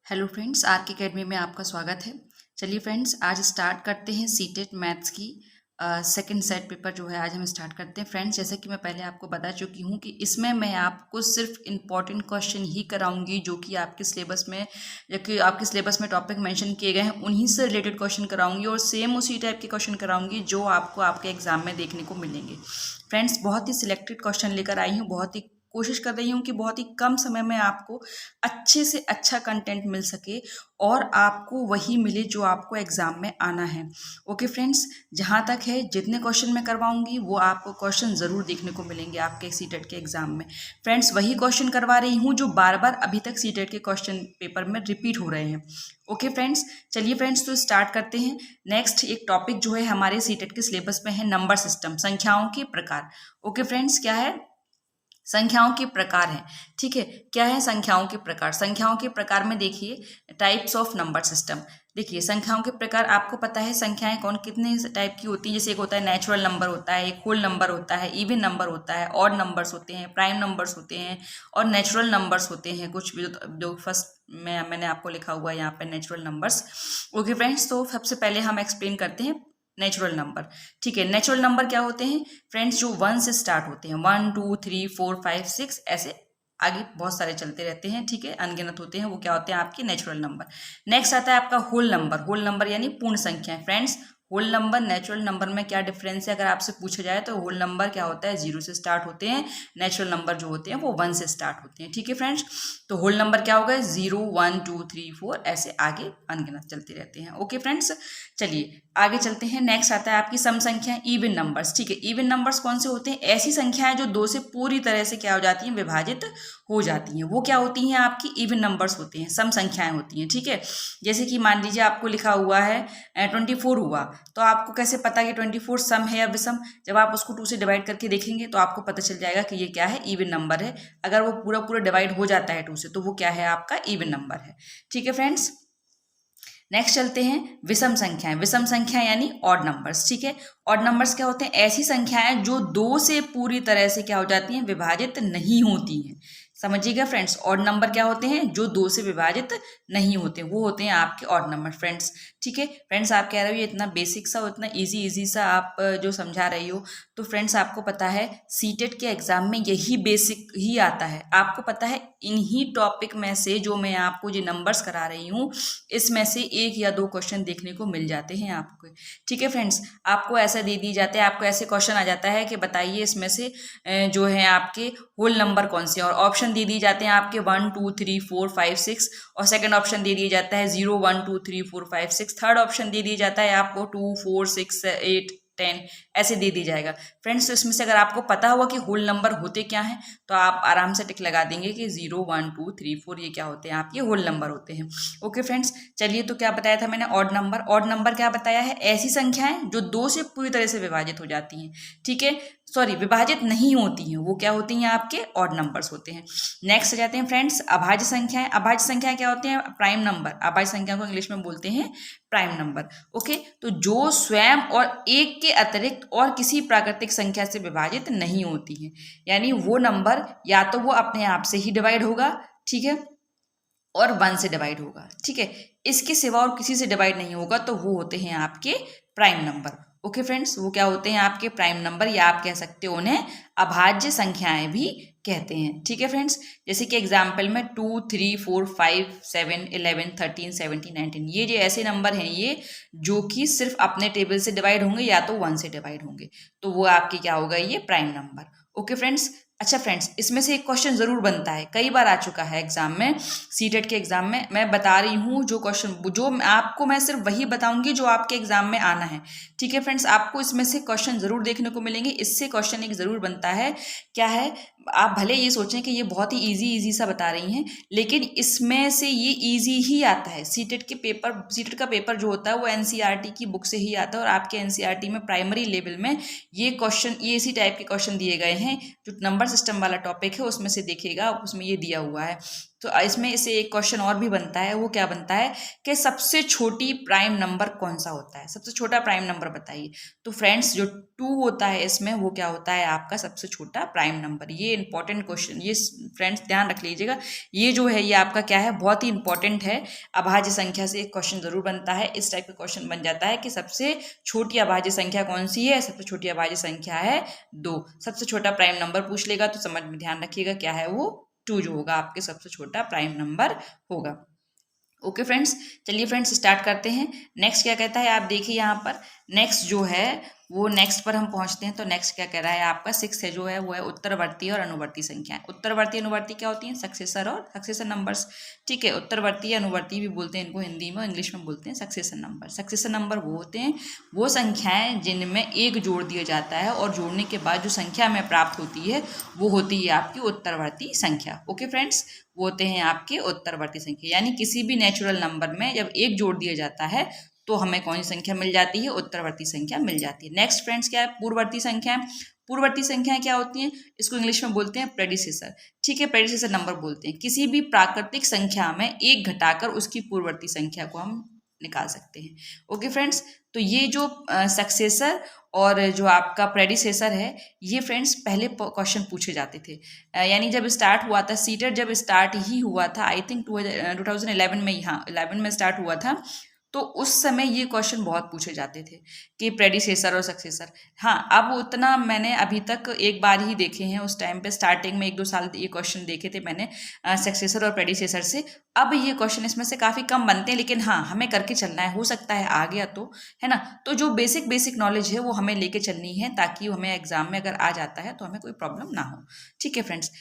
Hello friends, are के academy में आपका स्वागत है। चलिए फ्रेंड्स, आज स्टार्ट करते हैं सीटेट मैथ्स की सेकंड सेट पेपर जो है आज हम स्टार्ट करते हैं। फ्रेंड्स, जैसे कि मैं पहले आपको बता चुकी हूँ कि इसमें मैं आपको सिर्फ इम्पॉर्टेंट क्वेश्चन ही कराऊंगी जो कि आपके सिलेबस में टॉपिक मेंशन किए गए हैं, उन्हीं से रिलेटेड क्वेश्चन कराऊंगी और सेम उसी टाइप के क्वेश्चन कराऊंगी जो आपको आपके एग्जाम में देखने को मिलेंगे। फ्रेंड्स, बहुत ही सिलेक्टेड क्वेश्चन लेकर आई हूँ, बहुत ही कोशिश कर रही हूँ कि बहुत ही कम समय में आपको अच्छे से अच्छा कंटेंट मिल सके और आपको वही मिले जो आपको एग्जाम में आना है। ओके फ्रेंड्स, जहाँ तक है जितने क्वेश्चन मैं करवाऊंगी वो आपको क्वेश्चन ज़रूर देखने को मिलेंगे आपके सीटेट के एग्जाम में। फ्रेंड्स, वही क्वेश्चन करवा रही हूँ जो बार बार अभी तक सीटेट के क्वेश्चन पेपर में रिपीट हो रहे हैं। ओके फ्रेंड्स, चलिए फ्रेंड्स, तो स्टार्ट करते हैं। नेक्स्ट एक टॉपिक जो है हमारे सीटेट के सिलेबस में है नंबर सिस्टम, संख्याओं के प्रकार। ओके फ्रेंड्स, क्या है? संख्याओं के प्रकार हैं। ठीक है, क्या है संख्याओं के प्रकार? संख्याओं के प्रकार में देखिए टाइप्स ऑफ नंबर सिस्टम। देखिए संख्याओं के प्रकार, आपको पता है संख्याएं कौन कितने टाइप की होती है। जैसे एक होता है नेचुरल नंबर होता है, एक होल नंबर होता है, इवन नंबर होता है, ऑड नंबर्स होते हैं, प्राइम नंबर्स होते हैं और नेचुरल नंबर्स होते हैं। कुछ भी जो फर्स्ट में मैंने आपको लिखा हुआ है यहाँ पे नेचुरल नंबर्स। ओके फ्रेंड्स, तो सबसे पहले हम एक्सप्लेन करते हैं नेचुरल नंबर। ठीक है, नेचुरल नंबर क्या होते हैं फ्रेंड्स? जो 1 से स्टार्ट होते हैं, 1 2 3 4 5 6 ऐसे आगे बहुत सारे चलते रहते हैं। ठीक है, अनगिनत होते हैं, वो क्या होते हैं आपके नेचुरल नंबर। नेक्स्ट आता है आपका होल नंबर। होल नंबर यानी पूर्ण संख्या। Friends, whole number natural number में क्या डिफरेंस है अगर आपसे पूछा जाए तो होल नंबर क्या होता है? 0 से स्टार्ट होते हैं। नेचुरल नंबर जो होते हैं वो 1 से स्टार्ट होते हैं। ठीक है फ्रेंड्स, तो होल नंबर क्या होगा? 0 1 2 3 4 ऐसे आगे अनगिनत चलते रहते हैं। ओके फ्रेंड्स, चलिए आगे चलते हैं। नेक्स्ट आता है आपकी सम संख्या, इवन नंबर्स। ठीक है, इवन नंबर्स कौन से होते हैं? ऐसी संख्याएं जो 2 से पूरी तरह से क्या हो जाती हैं? विभाजित हो जाती हैं, वो क्या होती हैं? आपकी इवन नंबर्स होते हैं, सम संख्याएं होती हैं। ठीक है, जैसे कि मान लीजिए आपको लिखा हुआ है 24 हुआ, तो आपको कैसे पता कि 24 सम है या विषम? जब आप उसको 2 से डिवाइड करके देखेंगे तो आपको पता चल जाएगा कि ये क्या है? इवन नंबर है। अगर वो पूरा पूरा डिवाइड हो जाता है 2 से तो वो क्या है? आपका इवन नंबर है। ठीक है फ्रेंड्स, नेक्स्ट चलते हैं विषम संख्याएं। विषम संख्या यानी ऑड नंबर्स। ठीक है, ऑड नंबर्स क्या होते हैं? ऐसी संख्याएं जो 2 से पूरी तरह से क्या हो जाती हैं? विभाजित नहीं होती हैं। समझिएगा फ्रेंड्स, ऑड नंबर क्या होते हैं? जो 2 से विभाजित नहीं होते, वो होते हैं आपके ऑड नंबर फ्रेंड्स। ठीक है फ्रेंड्स, आप कह रहे हो ये इतना बेसिक सा और इतना इजी सा आप जो समझा रही हो, तो फ्रेंड्स आपको पता है सीटेट के एग्जाम में यही बेसिक ही आता है। आपको पता है इन्हीं टॉपिक में से जो मैं आपको जो नंबर्स करा रही हूँ, इसमें से 1 या 2 क्वेश्चन देखने को मिल जाते हैं आपको। ठीक है फ्रेंड्स, आपको ऐसा दे दी जाते हैं, आपको ऐसे क्वेश्चन आ जाता है कि बताइए इसमें से जो है आपके होल नंबर कौन से, और ऑप्शन दे दिए जाते हैं आपके 1 2 3 4 5 6, और सेकंड ऑप्शन दे दिया जाता है 0 1 2 3 4 5 6, थर्ड ऑप्शन दे दिया जाता है आपको 2 4 6 8 10 ऐसे दे दी जाएगा। फ्रेंड्स, तो इसमें से अगर आपको पता हुआ कि होल नंबर होते क्या हैं तो आप आराम से टिक लगा देंगे कि 0 1 2 3 4 ये क्या होते हैं? आपके होल नंबर होते हैं। ओके फ्रेंड्स, चलिए तो क्या बताया था मैंने? Odd number. ऑड नंबर क्या बताया है? ऐसी संख्याएं जो 2 से पूरी तरह से विभाजित हो जाती हैं। ठीक है, सॉरी विभाजित नहीं होती हैं, वो क्या होती हैं? आपके ऑड नंबर्स होते हैं। नेक्स्ट आ जाते हैं फ्रेंड्स अभाज्य संख्याएं। अभाज्य संख्याएं क्या होती हैं? Prime number. अभाज्य संख्या को इंग्लिश में बोलते हैं प्राइम नंबर। ओके, तो जो स्वयं और एक के अतिरिक्त और किसी प्राकृतिक संख्या से विभाजित नहीं होती है, यानी वो नंबर या तो वो अपने आप से ही डिवाइड होगा, ठीक है, और 1 से डिवाइड होगा। ठीक है, इसके सिवा और किसी से डिवाइड नहीं होगा, तो वो होते हैं आपके प्राइम नंबर। ओके फ्रेंड्स, वो क्या होते हैं? आपके प्राइम नंबर, या आप कह सकते हो उन्हें अभाज्य संख्याएं भी कहते हैं। ठीक है फ्रेंड्स, जैसे कि एग्जाम्पल में 2 3 4 5 7 11 13 17 19, ये जो ऐसे नंबर हैं ये जो कि सिर्फ अपने टेबल से डिवाइड होंगे या तो 1 से डिवाइड होंगे, तो वो आपके क्या होगा? ये प्राइम नंबर। ओके फ्रेंड्स, अच्छा फ्रेंड्स, इसमें से एक क्वेश्चन जरूर बनता है, कई बार आ चुका है एग्जाम में, सीटेट के एग्जाम में। मैं बता रही हूँ जो क्वेश्चन, जो आपको मैं सिर्फ वही बताऊंगी जो आपके एग्जाम में आना है। ठीक है फ्रेंड्स, आपको इसमें से क्वेश्चन जरूर देखने को मिलेंगे। इससे क्वेश्चन एक जरूर बनता है, क्या है? आप भले ये सोचें कि ये बहुत ही इजी सा बता रही हैं, लेकिन इसमें से ये इजी ही आता है। सीटेट का पेपर जो होता है वो एनसीईआरटी की बुक से ही आता है, और आपके एनसीईआरटी में प्राइमरी लेवल में ये क्वेश्चन, ये इसी टाइप के क्वेश्चन दिए गए हैं। जो नंबर सिस्टम वाला टॉपिक है उसमें से देखिएगा, उसमें ये दिया हुआ है तो इसमें इसे एक क्वेश्चन और भी बनता है, वो क्या बनता है कि सबसे छोटी प्राइम नंबर कौन सा होता है, सबसे छोटा प्राइम नंबर बताइए। तो फ्रेंड्स जो 2 होता है इसमें, वो क्या होता है आपका सबसे छोटा प्राइम नंबर। ये इंपॉर्टेंट क्वेश्चन, ये फ्रेंड्स ध्यान रख लीजिएगा, ये जो है ये आपका क्या है, बहुत ही इंपॉर्टेंट है। अभाज्य संख्या से एक क्वेश्चन जरूर बनता है, इस टाइप का क्वेश्चन बन जाता है कि सबसे छोटी अभाज्य संख्या कौन सी है, सबसे छोटी अभाज्य संख्या है 2। सबसे छोटा प्राइम नंबर पूछ लेगा तो समझ में ध्यान रखिएगा क्या है वो, 2 जो होगा आपके सबसे छोटा प्राइम नंबर होगा। ओके फ्रेंड्स, चलिए फ्रेंड्स स्टार्ट करते हैं। नेक्स्ट क्या कहता है आप देखिए यहाँ पर, नेक्स्ट जो है वो नेक्स्ट पर हम पहुंचते हैं। तो नेक्स्ट क्या कह रहा है आपका 6 है जो है वो है उत्तरवर्ती और अनुवर्ती संख्याएं। उत्तरवर्ती अनुवर्ती क्या होती हैं, सक्सेसर और सक्सेसर नंबर्स। ठीक है, उत्तरवर्ती अनुवर्ती भी बोलते हैं इनको हिंदी में, इंग्लिश में बोलते हैं सक्सेसर नंबर। सक्सेसर नंबर वो होते हैं वो संख्याएं जिनमें एक जोड़ दिया जाता है और जोड़ने के बाद जो संख्या हमें प्राप्त होती है वो होती है आपकी उत्तरवर्ती संख्या। ओके फ्रेंड्स, वो होते हैं आपके उत्तरवर्ती संख्या, यानी किसी भी नेचुरल नंबर में जब एक जोड़ दिया जाता है तो हमें कौन सी संख्या मिल जाती है, उत्तरवर्ती संख्या मिल जाती है। नेक्स्ट फ्रेंड्स क्या है, पूर्ववर्ती संख्या। पूर्ववर्ती संख्याएं क्या होती हैं, इसको इंग्लिश में बोलते हैं प्रेडिसेसर। ठीक है, प्रेडिसेसर नंबर बोलते हैं किसी भी प्राकृतिक संख्या में एक घटाकर उसकी पूर्ववर्ती संख्या को हम निकाल सकते हैं। ओके फ्रेंड्स, तो ये जो सक्सेसर और जो आपका प्रेडिसेसर है, ये फ्रेंड्स पहले क्वेश्चन पूछे जाते थे। यानी जब स्टार्ट हुआ था सीटेट, जब स्टार्ट ही हुआ था आई थिंक 2011 में, हाँ 11 में स्टार्ट हुआ था, तो उस समय ये क्वेश्चन बहुत पूछे जाते थे कि प्रेडिसेसर और सक्सेसर। हाँ, अब उतना मैंने अभी तक एक बार ही देखे हैं, उस टाइम पे स्टार्टिंग में 1-2 साल ये क्वेश्चन देखे थे मैंने सक्सेसर और प्रेडिसेसर से। अब ये क्वेश्चन इसमें से काफ़ी कम बनते हैं, लेकिन हाँ हमें करके चलना है, हो सकता है आ गया तो, है ना। तो जो बेसिक नॉलेज है वो हमें लेके चलनी है, ताकि हमें एग्जाम में अगर आ जाता है तो हमें कोई प्रॉब्लम ना हो। ठीक है फ्रेंड्स,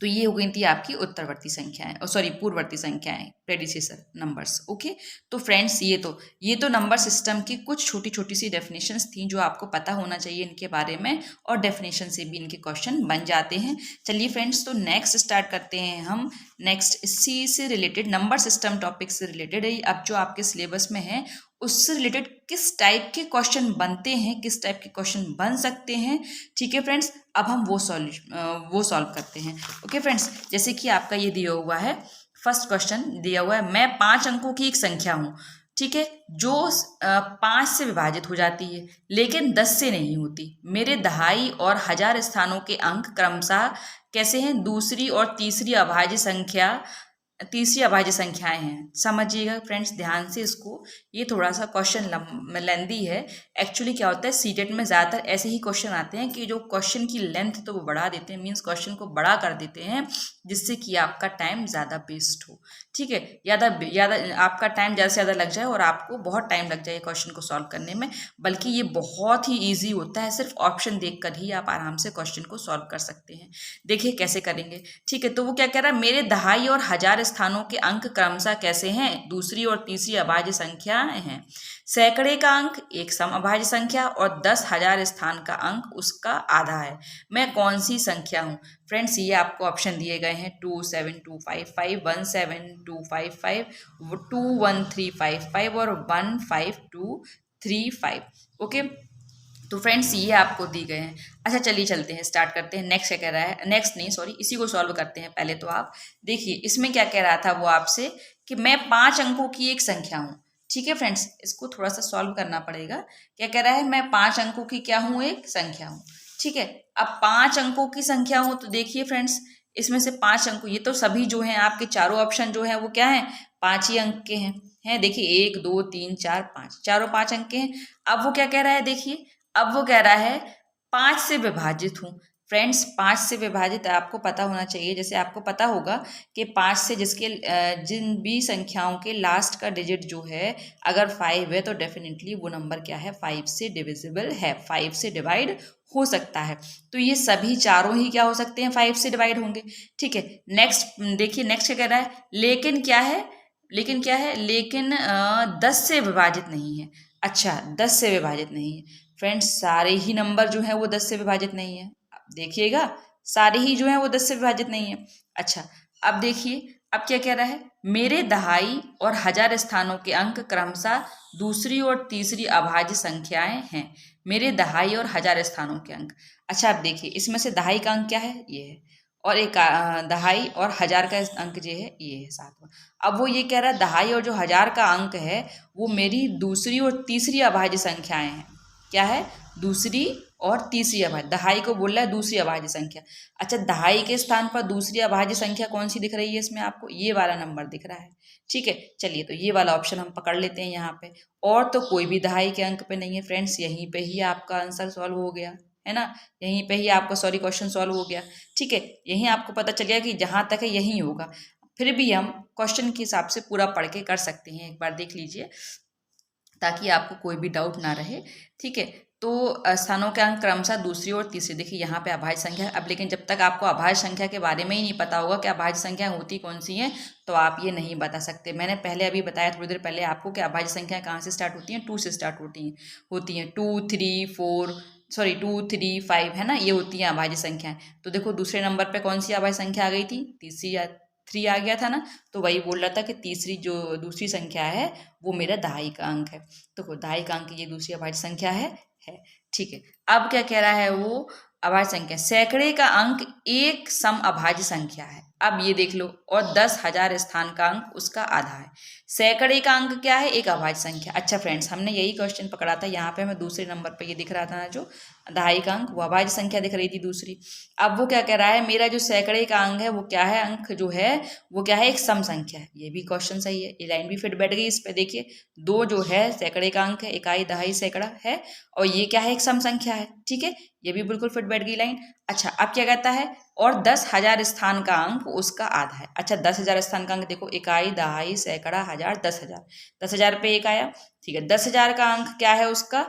तो ये हो गई थी आपकी उत्तरवर्ती संख्याएं, सॉरी पूर्ववर्ती संख्याएं, प्रेडिसेसर नंबर्स। ओके, तो फ्रेंड्स ये तो नंबर सिस्टम की कुछ छोटी छोटी सी डेफिनेशंस थी जो आपको पता होना चाहिए इनके बारे में, और डेफिनेशन से भी इनके क्वेश्चन बन जाते हैं। चलिए फ्रेंड्स, तो नेक्स्ट स्टार्ट करते हैं हम। नेक्स्ट इसी से रिलेटेड नंबर सिस्टम टॉपिक से रिलेटेड है, अब जो आपके सिलेबस में है उससे रिलेटेड किस टाइप के क्वेश्चन बनते हैं, किस टाइप के क्वेश्चन बन सकते हैं। ठीक है फ्रेंड्स, अब हम वो सॉल्व करते हैं। ओके फ्रेंड्स, जैसे कि आपका ये दिया हुआ है, फर्स्ट क्वेश्चन दिया हुआ है, मैं 5 अंकों की एक संख्या हूँ। ठीक है, जो 5 से विभाजित हो जाती है लेकिन 10 से नहीं होती। मेरे दहाई और हजार स्थानों के अंक क्रमशः कैसे हैं, दूसरी और तीसरी अभाज्य संख्याएं हैं। समझिएगा फ्रेंड्स ध्यान से इसको, ये थोड़ा सा क्वेश्चन लेंदी है। एक्चुअली क्या होता है, सीटेट में ज़्यादातर ऐसे ही क्वेश्चन आते हैं कि जो क्वेश्चन की लेंथ तो वो बढ़ा देते हैं, मीन्स क्वेश्चन को बड़ा कर देते हैं, जिससे कि आपका टाइम ज़्यादा वेस्ट हो। ठीक है, ज़्यादा आपका टाइम ज़्यादा से ज़्यादा लग जाए और आपको बहुत टाइम लग जाए क्वेश्चन को सॉल्व करने में, बल्कि ये बहुत ही ईजी होता है। सिर्फ ऑप्शन देख कर ही आप आराम से क्वेश्चन को सॉल्व कर सकते हैं। देखिए कैसे करेंगे। ठीक है, तो वो क्या कह रहा है, मेरे दहाई और हजार स्थानों के अंक क्रमशः कैसे हैं, दूसरी और तीसरी अभाज्य संख्याएं हैं। सैकड़े का अंक एक सम अभाज्य संख्या और 10,000 स्थान का अंक उसका आधा है। मैं कौन सी संख्या हूँ। फ्रेंड्स, ये आपको ऑप्शन दिए गए हैं 27255, 17255, 21355 और 15235। ओके, तो फ्रेंड्स ये आपको दी गए हैं। अच्छा चलिए चलते हैं, स्टार्ट करते हैं। नेक्स्ट क्या कह रहा है, नेक्स्ट नहीं सॉरी, इसी को सॉल्व करते हैं। पहले तो आप देखिए इसमें क्या कह रहा था वो आपसे, कि मैं 5 अंकों की एक संख्या हूँ। ठीक है फ्रेंड्स, इसको थोड़ा सा सॉल्व करना पड़ेगा। क्या कह रहा है, मैं 5 अंकों की क्या हूँ, एक संख्या हूँ। ठीक है, अब 5 अंकों की संख्या हूँ, तो देखिए फ्रेंड्स इसमें से 5 अंकों, ये तो सभी जो हैं आपके चारों ऑप्शन जो है वो क्या है, 5 ही अंक के हैं। देखिए 1 2 3 4 5, चारों 5 अंक के हैं। अब वो क्या कह रहा है, देखिए अब वो कह रहा है 5 से विभाजित हूँ। फ्रेंड्स 5 से विभाजित आपको पता होना चाहिए, जैसे आपको पता होगा कि 5 से जिन भी संख्याओं के लास्ट का डिजिट जो है अगर 5 है तो डेफिनेटली वो नंबर क्या है, 5 से डिविजिबल है, 5 से डिवाइड हो सकता है। तो ये सभी चारों ही क्या हो सकते हैं, 5 से डिवाइड होंगे। ठीक है, नेक्स्ट देखिए, नेक्स्ट क्या कह रहा है, लेकिन क्या है, लेकिन 10 से विभाजित नहीं है। अच्छा 10 से विभाजित नहीं है। फ्रेंड्स सारे ही नंबर जो है वो 10 से विभाजित नहीं है। अब देखिएगा सारे ही जो है वो 10 से विभाजित नहीं है। अच्छा अब देखिए, अब क्या कह रहा है, मेरे दहाई और हजार स्थानों के अंक क्रमशः दूसरी और तीसरी अभाज्य संख्याएं हैं। मेरे दहाई और हजार स्थानों के अंक। अच्छा अब देखिए इसमें से दहाई का अंक क्या है, ये है, और एक दहाई और हजार का अंक जो है ये है 7वां। अब वो ये कह रहा है दहाई और जो हजार का अंक है वो मेरी दूसरी और तीसरी अभाज्य संख्याएं हैं। क्या है? दूसरी और तीसरी अभाज्य। दहाई को बोल रहा है दूसरी अभाज्य संख्या। अच्छा, दहाई के स्थान पर दूसरी अभाज्य संख्या कौन सी दिख रही है इसमें आपको? ये वाला नंबर दिख रहा है। ठीक है, चलिए तो ये वाला ऑप्शन हम पकड़ लेते हैं यहाँ पे। और तो कोई भी दहाई के अंक पे नहीं है फ्रेंड्स, यहीं पे ही आपका आंसर सॉल्व हो गया है ना, यहीं पे ही आपका क्वेश्चन सॉल्व हो गया। ठीक है, यहीं आपको पता चल गया कि जहाँ तक है यहीं होगा। फिर भी हम क्वेश्चन के हिसाब से पूरा पढ़ के कर सकते हैं, एक बार देख लीजिए ताकि आपको कोई भी डाउट ना रहे। ठीक है, तो स्थानों के अंक क्रमशः दूसरी और तीसरी। देखिए यहाँ पे अभाज्य संख्या। अब लेकिन जब तक आपको अभाज्य संख्या के बारे में ही नहीं पता होगा कि अभाज्य संख्या होती कौन सी हैं, तो आप ये नहीं बता सकते। मैंने पहले अभी बताया थोड़ी देर पहले आपको कि अभाज्य संख्या कहाँ से स्टार्ट होती हैं? 2 से स्टार्ट होती हैं 2 3 4 सॉरी 2 3 5 है ना, ये होती हैं अभाज्य संख्याएं। तो देखो दूसरे नंबर पे कौन सी अभाज्य संख्या आ गई थी? तीसरी 3 आ गया था ना, तो वही बोल रहा था कि तीसरी जो दूसरी संख्या है वो मेरा दहाई का अंक है। तो दहाई का अंक ये दूसरी अभाज्य संख्या है। ठीक है, अब क्या कह रहा है वो? अभाज्य संख्या सैकड़े का अंक एक सम अभाज्य संख्या है। अब ये देख लो, और 10,000 स्थान का अंक उसका आधा है। सैकड़े का अंक क्या है? एक अभाज्य संख्या। अच्छा फ्रेंड्स, हमने यही क्वेश्चन पकड़ा था, यहाँ पे हमें दूसरे नंबर पे ये दिख रहा था ना, जो दहाई का अंक वो अभाज्य संख्या दिख रही थी दूसरी। अब वो क्या कह रहा है? मेरा जो सैकड़े का अंक है वो क्या है? अंक जो है वो क्या है? एक सम संख्या है। ये भी क्वेश्चन सही है, ये लाइन भी फिट बैठ गई इस पे। देखिए दो जो है सैकड़े का अंक है, इकाई दहाई सैकड़ा है, और ये क्या है? एक सम संख्या है। ठीक है, ये भी बिल्कुल फिट बैठ गई लाइन। अच्छा, अब क्या कहता है? और 10,000 स्थान का अंक उसका आधा है। अच्छा, 10,000 स्थान का अंक देखो, इकाई दहाई सैकड़ा हजार 10,000, 10,000 पे एक आया। ठीक है, 10,000 का अंक क्या है उसका?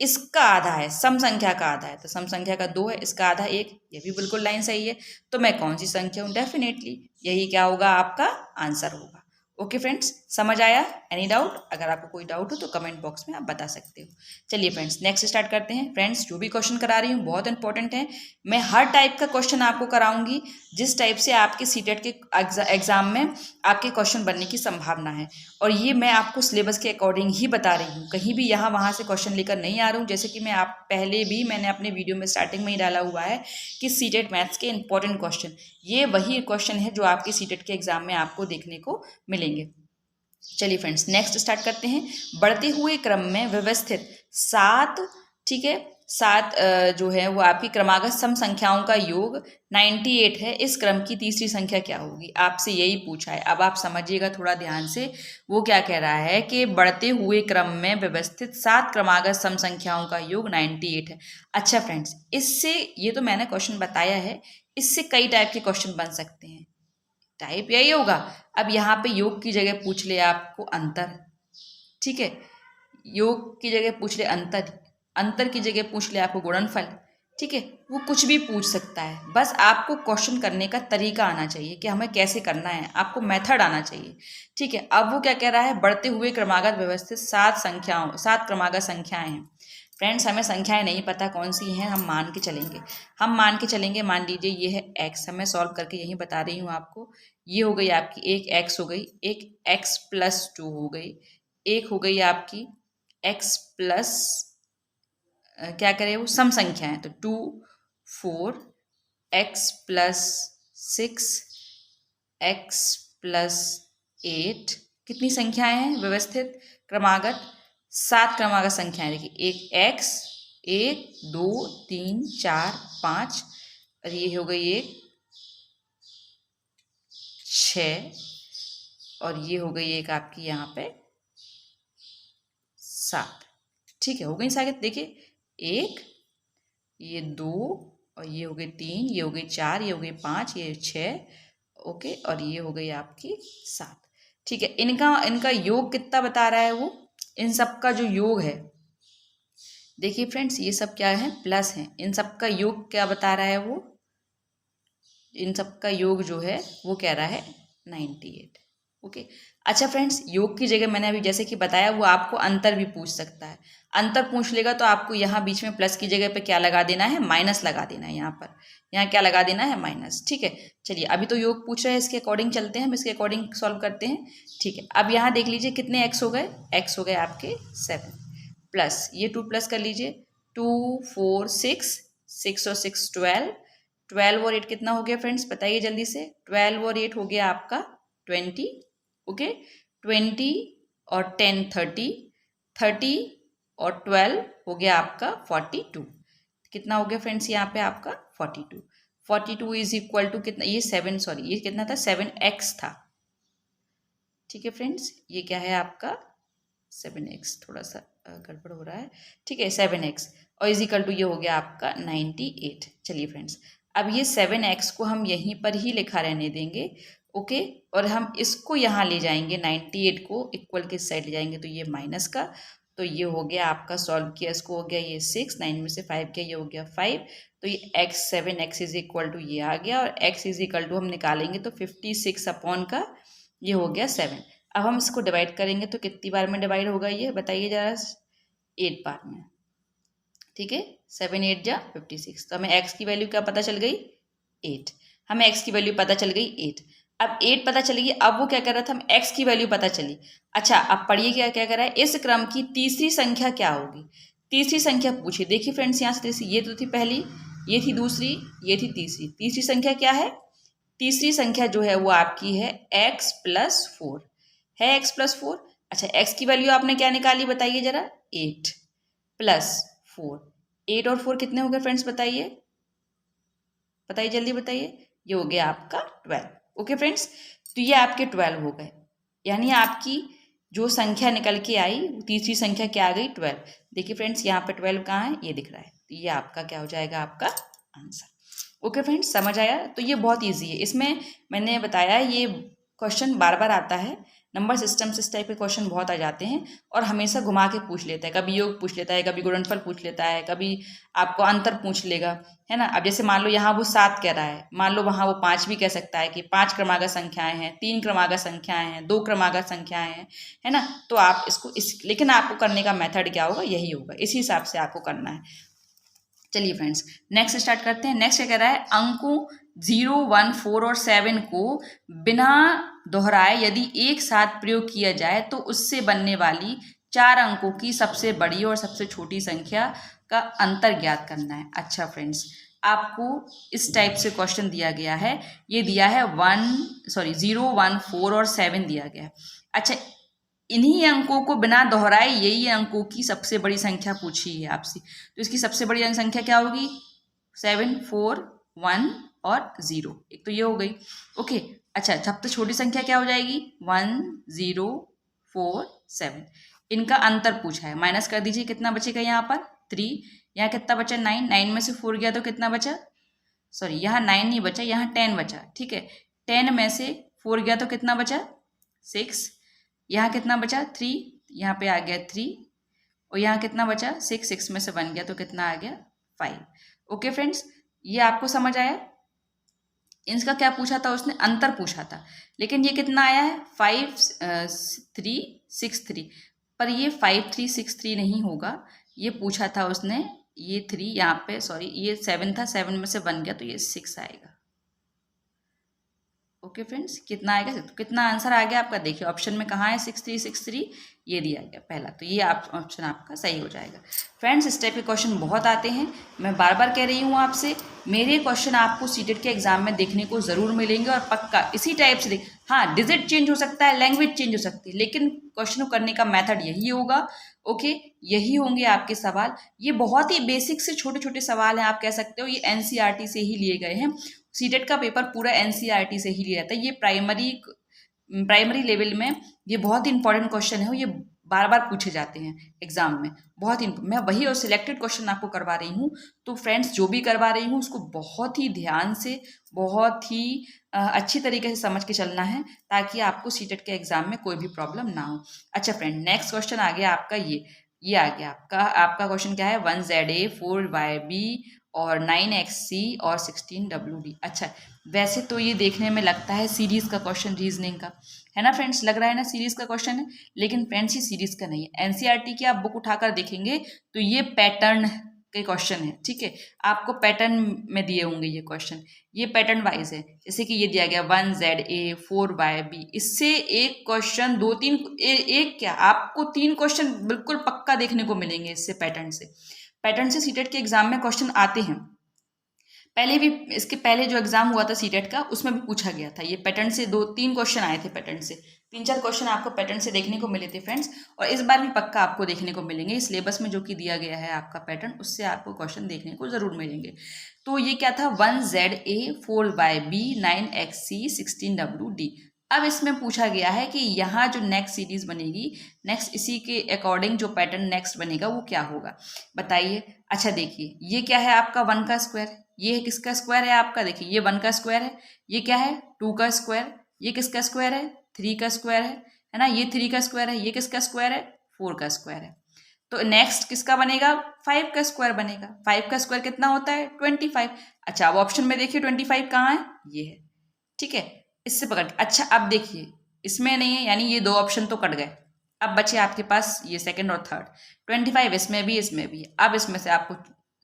इसका आधा है, सम संख्या का आधा है, तो सम संख्या का 2 है, इसका आधा 1। ये भी बिल्कुल लाइन सही है। तो मैं कौन सी संख्या हूँ? डेफिनेटली यही क्या होगा? आपका आंसर होगा। ओके फ्रेंड्स, समझ आया? Any doubt? अगर आपको कोई डाउट हो तो कमेंट बॉक्स में आप बता सकते हो। चलिए फ्रेंड्स, नेक्स्ट स्टार्ट करते हैं। फ्रेंड्स, जो भी क्वेश्चन करा रही हूँ बहुत इंपॉर्टेंट है। मैं हर टाइप का क्वेश्चन आपको कराऊंगी जिस टाइप से आपके सीटेट के एग्जाम में आपके क्वेश्चन बनने की संभावना है, और ये मैं आपको सिलेबस के अकॉर्डिंग ही बता रही हूँ। कहीं भी यहाँ वहाँ से क्वेश्चन लेकर नहीं आ रहा हूँ। जैसे कि मैं आप पहले भी मैंने अपने वीडियो में स्टार्टिंग में ही डाला हुआ है कि सीटेट मैथ्स के इंपॉर्टेंट क्वेश्चन, ये वही क्वेश्चन है जो आपके सीटेट के एग्जाम में आपको देखने को मिलेंगे। चलिए फ्रेंड्स, नेक्स्ट स्टार्ट करते हैं। बढ़ते हुए क्रम में व्यवस्थित 7, ठीक है, 7 जो है वो आपकी क्रमागत सम संख्याओं का योग 98 है। इस क्रम की तीसरी संख्या क्या होगी? आपसे यही पूछा है। अब आप समझिएगा थोड़ा ध्यान से, वो क्या कह रहा है कि बढ़ते हुए क्रम में व्यवस्थित 7 क्रमागत सम संख्याओं का योग 98 है। अच्छा फ्रेंड्स, इससे, ये तो मैंने क्वेश्चन बताया है, इससे कई टाइप के क्वेश्चन बन सकते हैं। टाइप यही होगा। अब यहाँ पे योग की जगह पूछ ले आपको अंतर। ठीक है, योग की जगह पूछ ले अंतर, अंतर की जगह पूछ ले आपको गुणनफल। ठीक है, वो कुछ भी पूछ सकता है, बस आपको क्वेश्चन करने का तरीका आना चाहिए कि हमें कैसे करना है, आपको मेथड आना चाहिए। ठीक है, अब वो क्या कह रहा है? बढ़ते हुए क्रमागत व्यवस्थित 7 क्रमागत संख्याएं हैं। फ्रेंड्स, हमें संख्याएं नहीं पता कौन सी हैं, हम मान के चलेंगे। मान लीजिए ये है x, मैं सॉल्व करके यही बता रही हूँ आपको। ये हो गई आपकी एक x हो गई, एक x प्लस 2 हो गई, एक हो गई आपकी x प्लस क्या करें वो सम संख्या है, तो 2 4 x प्लस 6 x प्लस 8। कितनी संख्याएं हैं व्यवस्थित क्रमागत? 7 क्रमागत संख्याएं। देखिए एक x, 1 2 3 4 5, और ये हो गई एक 6, और ये हो गई एक आपकी यहाँ पे 7। ठीक है, हो गई सारे। देखिए एक, ये 2, और ये हो गई 3, ये हो गई 4, ये हो गई 5, ये 6, ओके, और ये हो गई आपकी 7। ठीक है, इनका योग कितना बता रहा है वो? इन सब का जो योग है, देखिए फ्रेंड्स, ये सब क्या है? प्लस है। इन सब का योग क्या बता रहा है वो? इन सब का योग जो है वो कह रहा है 98। ओके, अच्छा फ्रेंड्स, योग की जगह मैंने अभी जैसे कि बताया, वो आपको अंतर भी पूछ सकता है। अंतर पूछ लेगा तो आपको यहाँ बीच में प्लस की जगह पे क्या लगा देना है? माइनस लगा देना है। यहाँ पर यहाँ क्या लगा देना है? माइनस। ठीक है, चलिए अभी तो योग पूछ रहे हैं, इसके अकॉर्डिंग चलते हैं, हम इसके अकॉर्डिंग सॉल्व करते हैं। ठीक है, अब यहाँ देख लीजिए कितने एक्स हो गए? एक्स हो गए आपके 7, प्लस ये 2 प्लस कर लीजिए, 2 4 6, 6 और 6 12, 12 और 8 कितना हो गया फ्रेंड्स, बताइए जल्दी से। 12 और 8 हो गया आपका 20, ओके। 20 और 10 30, 30 और 12 हो गया आपका 42। कितना हो गया फ्रेंड्स यहाँ पे आपका 42। 42 इज इक्वल टू कितना, ये 7, सॉरी ये कितना था, 7x था, ठीक है फ्रेंड्स। ये क्या है आपका 7x, थोड़ा सा गड़बड़ हो रहा है, ठीक है 7x, और इज इक्वल टू ये हो गया आपका 98। चलिए फ्रेंड्स, अब ये 7x को हम यहीं पर ही लिखा रहने देंगे, ओके। और हम इसको यहाँ ले जाएंगे, 98 को इक्वल के साइड ले जाएंगे, तो ये माइनस का, तो ये हो गया आपका, सॉल्व किया इसको हो गया ये 6, 9 में से 5 गया, ये हो गया 5, तो ये x 7x is equal to ये आ गया, और x इज इक्वल टू हम निकालेंगे तो 56 अपॉन का ये हो गया 7। अब हम इसको डिवाइड करेंगे तो कितनी बार में डिवाइड होगा ये बताइए जरा, 8 बार में, ठीक है। 7 8 जा 56, तो हमें x की वैल्यू क्या पता चल गई, 8। हमें x की वैल्यू पता चल गई 8। अब 8 पता चलेगी, अब वो क्या कर रहा था, हम x की वैल्यू पता चली। अच्छा अब पढ़िए क्या क्या कर रहा है, इस क्रम की तीसरी संख्या क्या होगी, तीसरी संख्या पूछिए। देखिए फ्रेंड्स यहाँ से तीसरी, ये तो थी पहली, ये थी दूसरी, ये थी तीसरी, तीसरी संख्या क्या है, तीसरी संख्या जो है वो आपकी है x+4 है, x+4। अच्छा x की वैल्यू आपने क्या निकाली बताइए जरा, 8 + 4, 8 और 4 कितने हो गए फ्रेंड्स बताइए, बताइए जल्दी बताइए, ये हो गया आपका 12, ओके फ्रेंड्स। तो ये आपके 12 हो गए, यानी आपकी जो संख्या निकल के आई तीसरी संख्या क्या आ गई, 12। देखिए फ्रेंड्स यहाँ पे 12 कहाँ है, ये दिख रहा है, तो ये आपका क्या हो जाएगा, आपका आंसर। ओके फ्रेंड्स, समझ आया। तो ये बहुत ईजी है, इसमें मैंने बताया ये क्वेश्चन बार बार आता है, नंबर सिस्टम से इस टाइप के क्वेश्चन बहुत आ जाते हैं, और हमेशा घुमा के पूछ लेता है, कभी योग पूछ लेता है, कभी गुणनफल पूछ लेता है, कभी आपको अंतर पूछ लेगा, है ना। अब जैसे मान लो यहाँ वो 7 कह रहा है, मान लो वहाँ वो 5 भी कह सकता है कि 5 क्रमागत संख्याएं हैं, 3 क्रमागत संख्याएं हैं, 2 क्रमागत संख्याएं हैं, है ना। तो आप इसको लेकिन आपको करने का मेथड क्या होगा, यही होगा, इसी हिसाब से आपको करना है। चलिए फ्रेंड्स नेक्स्ट स्टार्ट करते हैं। नेक्स्ट क्या कह रहा है, अंकों 0 1 4 और 7 को बिना दोहराए यदि एक साथ प्रयोग किया जाए तो उससे बनने वाली 4 अंकों की सबसे बड़ी और सबसे छोटी संख्या का अंतर ज्ञात करना है। अच्छा फ्रेंड्स, आपको इस टाइप से क्वेश्चन दिया गया है, ये दिया है 0 1 4 और 7 दिया गया है। अच्छा इन्हीं अंकों को बिना दोहराए यही अंकों की सबसे बड़ी संख्या पूछी है आपसे, तो इसकी सबसे बड़ी अंक संख्या क्या होगी, 7 4 1 और 0, एक तो ये हो गई, ओके। अच्छा सबसे छोटी संख्या क्या हो जाएगी, 1 0 4 7, इनका अंतर पूछा है, माइनस कर दीजिए, कितना बचेगा यहाँ पर 3, यहाँ कितना बचा 9, 9 में से 4 गया तो कितना बचा, सॉरी यहाँ 9 नहीं बचा, यहाँ 10 बचा, ठीक है। 10 में से 4 गया तो कितना बचा 6, यहाँ कितना बचा 3, यहाँ पे आ गया 3, और यहाँ कितना बचा 6, 6 में से 1 गया तो कितना आ गया 5। ओके फ्रेंड्स, ये आपको समझ आया। इनका क्या पूछा था उसने, अंतर पूछा था, लेकिन ये कितना आया है 5 3 6 3, पर ये 5 3 6 3 नहीं होगा, ये पूछा था उसने ये 3, यहाँ पे सॉरी ये 7 था, 7 में से 1 गया तो ये 6 आएगा। ओके फ्रेंड्स, कितना आएगा, तो कितना आंसर आ गया आपका, देखिए ऑप्शन में कहाँ है 6 3 6 3, ये दिया गया पहला, तो ये आप ऑप्शन आपका सही हो जाएगा। फ्रेंड्स इस टाइप के क्वेश्चन बहुत आते हैं, मैं बार बार कह रही हूँ आपसे, मेरे क्वेश्चन आपको सीटेट के एग्जाम में देखने को ज़रूर मिलेंगे, और पक्का इसी टाइप से देख, हाँ डिजिट चेंज हो सकता है, लैंग्वेज चेंज हो सकती है, लेकिन क्वेश्चन करने का मेथड यही होगा, ओके। यही होंगे आपके सवाल, ये बहुत ही बेसिक से छोटे छोटे सवाल हैं, आप कह सकते हो ये एनसीईआरटी से ही लिए गए हैं, सीटेट का पेपर पूरा एनसीईआरटी से ही लिया जाता है, ये प्राइमरी लेवल में ये बहुत ही इंपॉर्टेंट क्वेश्चन है, ये बार बार पूछे जाते हैं एग्जाम में, बहुत ही मैं वही और सिलेक्टेड क्वेश्चन आपको करवा रही हूँ, तो फ्रेंड्स जो भी करवा रही हूँ उसको बहुत ही ध्यान से, बहुत ही अच्छी तरीके से समझ के चलना है, ताकि आपको सीटेट के एग्जाम में कोई भी प्रॉब्लम ना हो। अच्छा फ्रेंड नेक्स्ट क्वेश्चन आ गया आपका, ये आ गया आपका क्वेश्चन क्या है, 1ZA 4YB और 9XC और 16WD। अच्छा वैसे तो ये देखने में लगता है सीरीज का क्वेश्चन, रीजनिंग का है ना फ्रेंड्स, लग रहा है ना सीरीज का क्वेश्चन है, लेकिन फ्रेंड्स ये सीरीज का नहीं है। एनसीईआरटी की आप बुक उठाकर देखेंगे तो ये पैटर्न के क्वेश्चन है, ठीक है, आपको पैटर्न में दिए होंगे ये क्वेश्चन, ये पैटर्न वाइज है, जैसे कि ये दिया गया 1ZA 4YB, इससे एक क्वेश्चन 2-3 एक क्या आपको 3 क्वेश्चन बिल्कुल पक्का देखने को मिलेंगे इससे पैटर्न से सीटेट के एग्जाम में क्वेश्चन आते हैं। पहले भी इसके पहले जो एग्जाम हुआ था सीटेट का उसमें भी पूछा गया था ये पैटर्न से, 2-3 क्वेश्चन आए थे पैटर्न से, 3-4 क्वेश्चन आपको पैटर्न से देखने को मिले थे फ्रेंड्स। और इस बार भी पक्का आपको देखने को मिलेंगे, सिलेबस में जो कि दिया गया है आपका पैटर्न उससे आपको क्वेश्चन देखने को जरूर मिलेंगे। तो ये क्या था, 1ZA 4YB 9XC 16WD। अब इसमें पूछा गया है कि यहाँ जो नेक्स्ट सीरीज बनेगी, नेक्स्ट इसी के अकॉर्डिंग जो पैटर्न नेक्स्ट बनेगा वो क्या होगा, बताइए। अच्छा देखिए, ये क्या है आपका 1 का स्क्वायर, ये किसका स्क्वायर है आपका, देखिए ये 1 का स्क्वायर है, ये क्या है 2 का स्क्वायर, ये किसका स्क्वायर है 3 का स्क्वायर है ना, ये 3 का स्क्वायर है, ये किसका स्क्वायर है 4 का स्क्वायर है। तो नेक्स्ट किसका बनेगा 5 का स्क्वायर बनेगा, 5 का स्क्वायर कितना होता है 25। अच्छा अब ऑप्शन में देखिए 25 कहाँ है, ये है, ठीक है, इससे पकड़ के। अच्छा अब देखिए इसमें नहीं है, यानी ये 2 ऑप्शन तो कट गए, अब बचे आपके पास ये सेकंड और थर्ड, 25 इसमें भी इसमें भी। अब इसमें से आपको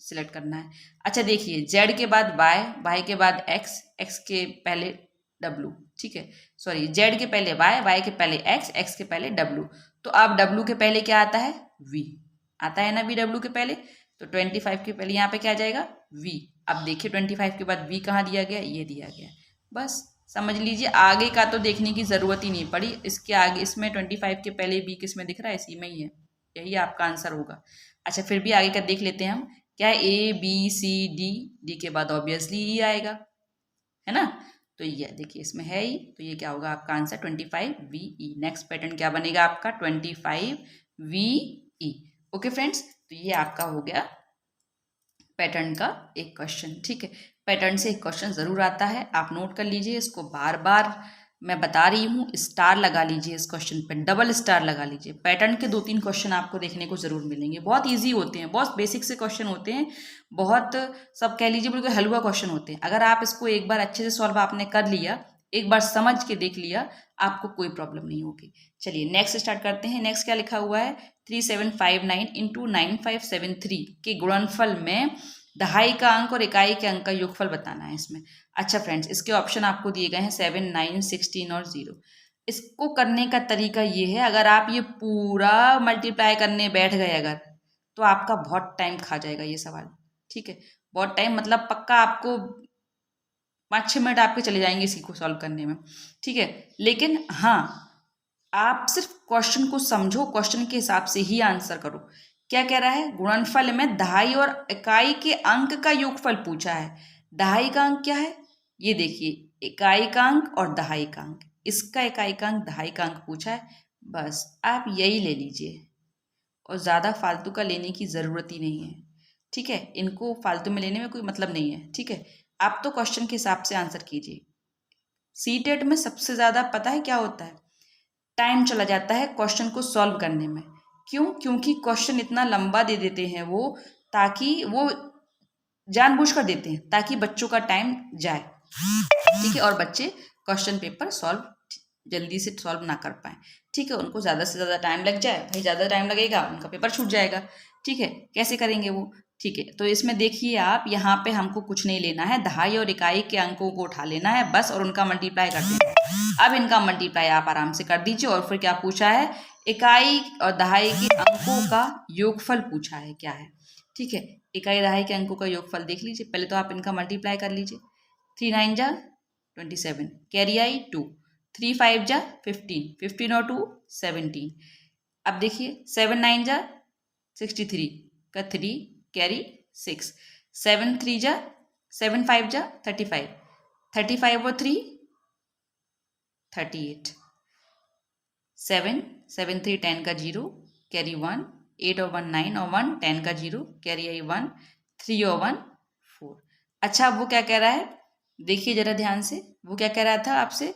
सिलेक्ट करना है। अच्छा देखिए, जेड के बाद वाई, वाई के बाद एक्स, एक्स के पहले डब्लू, ठीक है, सॉरी जेड के पहले वाई, वाई के पहले एक्स, एक्स के पहले डब्लू। तो अब डब्लू के पहले क्या आता है वी, आता है ना वी डब्लू के पहले, तो 25 के पहले यहाँ पे क्या आ जाएगा वी। अब देखिए 25 के बाद वी कहाँ दिया गया, ये दिया गया, बस समझ लीजिए। आगे का तो देखने की ज़रूरत ही नहीं पड़ी, इसके आगे इसमें 25 के पहले बी किस में दिख रहा है, इसी में ही है, यही आपका आंसर होगा। अच्छा फिर भी आगे का देख लेते हैं हम, क्या है A B C D, D के बाद ऑब्वियसली ई आएगा, है ना, तो ये देखिए इसमें है ही, तो ये क्या होगा आपका आंसर 25VE। नेक्स्ट पैटर्न क्या बनेगा आपका 25VE। ओके फ्रेंड्स, तो ये आपका हो गया पैटर्न का एक क्वेश्चन, ठीक है। पैटर्न से एक क्वेश्चन जरूर आता है, आप नोट कर लीजिए इसको, बार बार मैं बता रही हूँ, स्टार लगा लीजिए इस क्वेश्चन पे, डबल स्टार लगा लीजिए। पैटर्न के 2-3 क्वेश्चन आपको देखने को जरूर मिलेंगे, बहुत इजी होते हैं, बहुत बेसिक से क्वेश्चन होते हैं, बहुत सब कह लीजिए बिल्कुल हलवा क्वेश्चन होते हैं। अगर आप इसको एक बार अच्छे से सॉल्व आपने कर लिया, एक बार समझ के देख लिया, आपको कोई प्रॉब्लम नहीं होगी। चलिए नेक्स्ट स्टार्ट करते हैं। नेक्स्ट क्या लिखा हुआ है, 3759 इंटू 9573 के गुणनफल में दहाई का अंक और इकाई के अंक का योगफल बताना है इसमें। अच्छा फ्रेंड्स, इसके ऑप्शन आपको दिए गए हैं 7, 9, 16 और 0। इसको करने का तरीका ये है, अगर आप ये पूरा मल्टीप्लाई करने बैठ गए अगर, तो आपका बहुत टाइम खा जाएगा ये सवाल, ठीक है, बहुत टाइम, मतलब पक्का आपको 5-6 मिनट आपके चले जाएंगे इसी को सॉल्व करने में, ठीक है। लेकिन हाँ, आप सिर्फ क्वेश्चन को समझो, क्वेश्चन के हिसाब से ही आंसर करो। क्या कह रहा है, गुणनफल में दहाई और इकाई के अंक का योगफल पूछा है। दहाई का अंक क्या है, ये देखिए, इकाई का अंक और दहाई का अंक, इसका इकाई का अंक दहाई का अंक पूछा है, बस आप यही ले लीजिए और ज़्यादा फालतू का लेने की ज़रूरत ही नहीं है, ठीक है, इनको फालतू में लेने में कोई मतलब नहीं है, ठीक है। आप तो क्वेश्चन के हिसाब से आंसर कीजिए। सीटेट में सबसे ज़्यादा पता है क्या होता है, टाइम चला जाता है क्वेश्चन को सॉल्व करने में। क्यों, क्योंकि क्वेश्चन इतना लंबा दे देते हैं वो, ताकि वो जानबूझकर देते हैं ताकि बच्चों का टाइम जाए, ठीक है, और बच्चे क्वेश्चन पेपर सॉल्व जल्दी से सॉल्व ना कर पाए, ठीक है, उनको ज़्यादा से ज़्यादा टाइम लग जाए, भाई ज़्यादा टाइम लगेगा उनका पेपर छूट जाएगा, ठीक है, कैसे करेंगे वो, ठीक है। तो इसमें देखिए आप, यहाँ पे हमको कुछ नहीं लेना है, दहाई और इकाई के अंकों को उठा लेना है बस, और उनका मल्टीप्लाई कर देना है। अब इनका मल्टीप्लाई आप आराम से कर दीजिए, और फिर क्या पूछा है, इकाई और दहाई के अंकों का योगफल पूछा है, क्या है, ठीक है। इकाई दहाई के अंकों का योगफल देख लीजिए, पहले तो आप इनका मल्टीप्लाई कर लीजिए। 3 9 जा 27, कैरी आई 2, 3 5 जा 15, 15 और 2 17। अब देखिए 7 9 जा 63 का 3, कैरी 6, 7 3 जा 7 5 जा 35, 35 और 3 38, 7 7 3 10 का 0, कैरी 1, 8 और 1 9 और 1 10 का 0, कैरी आई 1, 3 और 1 4। अच्छा वो क्या कह रहा है, देखिए जरा ध्यान से, वो क्या कह रहा था आपसे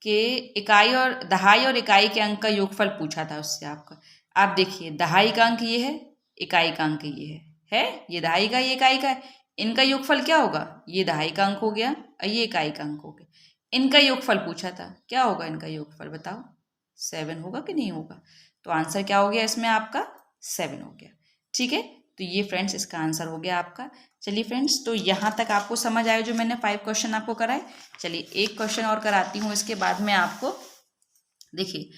कि इकाई और दहाई और इकाई के अंक का योगफल पूछा था उससे आपका। आप देखिए दहाई का अंक ये है, इकाई का अंक ये है ये दहाई का, ये इकाई का है, इनका योगफल क्या होगा, ये दहाई का अंक हो गया और ये इकाई का अंक हो गया। इनका योगफल पूछा था, क्या होगा इनका योगफल बताओ, 7 होगा कि नहीं होगा, तो आंसर क्या हो गया इसमें आपका 7 हो गया, ठीक है। तो ये फ्रेंड्स इसका आंसर हो गया आपका। चलिए फ्रेंड्स, तो यहाँ तक आपको समझ आया जो मैंने 5 क्वेश्चन आपको कराए। चलिए एक क्वेश्चन और कराती हूँ इसके बाद में आपको। देखिए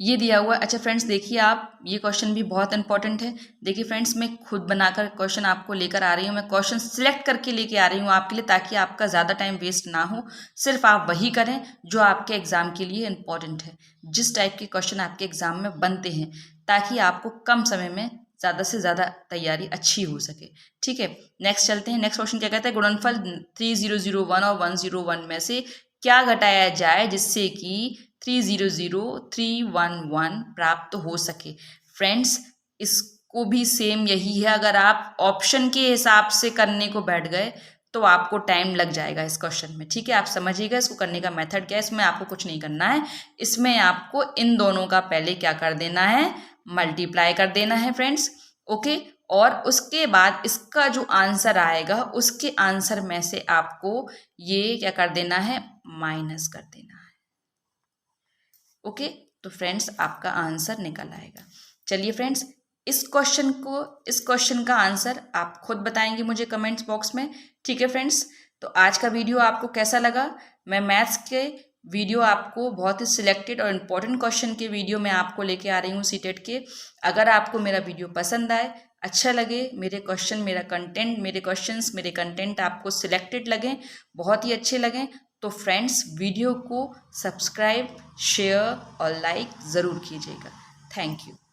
ये दिया हुआ है। अच्छा फ्रेंड्स देखिए आप, ये क्वेश्चन भी बहुत इंपॉर्टेंट है। देखिए फ्रेंड्स, मैं खुद बनाकर क्वेश्चन आपको लेकर आ रही हूँ, मैं क्वेश्चन सिलेक्ट करके लेके आ रही हूँ आपके लिए, ताकि आपका ज़्यादा टाइम वेस्ट ना हो। सिर्फ आप वही करें जो आपके एग्ज़ाम के लिए इंपॉर्टेंट है, जिस टाइप के क्वेश्चन आपके एग्ज़ाम में बनते हैं, ताकि आपको कम समय में ज़्यादा से ज़्यादा तैयारी अच्छी हो सके। ठीक है, नेक्स्ट चलते हैं। नेक्स्ट क्वेश्चन क्या कहता है, गुणनफल 3001 और 101 में से क्या घटाया जाए जिससे कि 300,311 प्राप्त हो सके। फ्रेंड्स इसको भी सेम यही है, अगर आप ऑप्शन के हिसाब से करने को बैठ गए तो आपको टाइम लग जाएगा इस क्वेश्चन में। ठीक है, आप समझिएगा इसको करने का मेथड क्या है। इसमें आपको कुछ नहीं करना है, इसमें आपको इन दोनों का पहले क्या कर देना है, मल्टीप्लाई कर देना है फ्रेंड्स। ओके, और उसके बाद इसका जो आंसर आएगा उसके आंसर में से आपको ये क्या कर देना है, माइनस कर देना है। ओके, तो फ्रेंड्स आपका आंसर निकल आएगा। चलिए फ्रेंड्स, इस क्वेश्चन का आंसर आप खुद बताएंगे मुझे कमेंट्स बॉक्स में। ठीक है फ्रेंड्स, तो आज का वीडियो आपको कैसा लगा। मैं मैथ्स के वीडियो आपको बहुत ही सिलेक्टेड और इम्पोर्टेंट क्वेश्चन के वीडियो में आपको लेके आ रही हूँ सीटेट के। अगर आपको मेरा वीडियो पसंद आए, अच्छा लगे, मेरे क्वेश्चन, मेरा कंटेंट, मेरे क्वेश्चंस, मेरे कंटेंट आपको सिलेक्टेड लगे, बहुत ही अच्छे लगें, तो फ्रेंड्स वीडियो को सब्सक्राइब, शेयर और लाइक ज़रूर कीजिएगा। Thank you.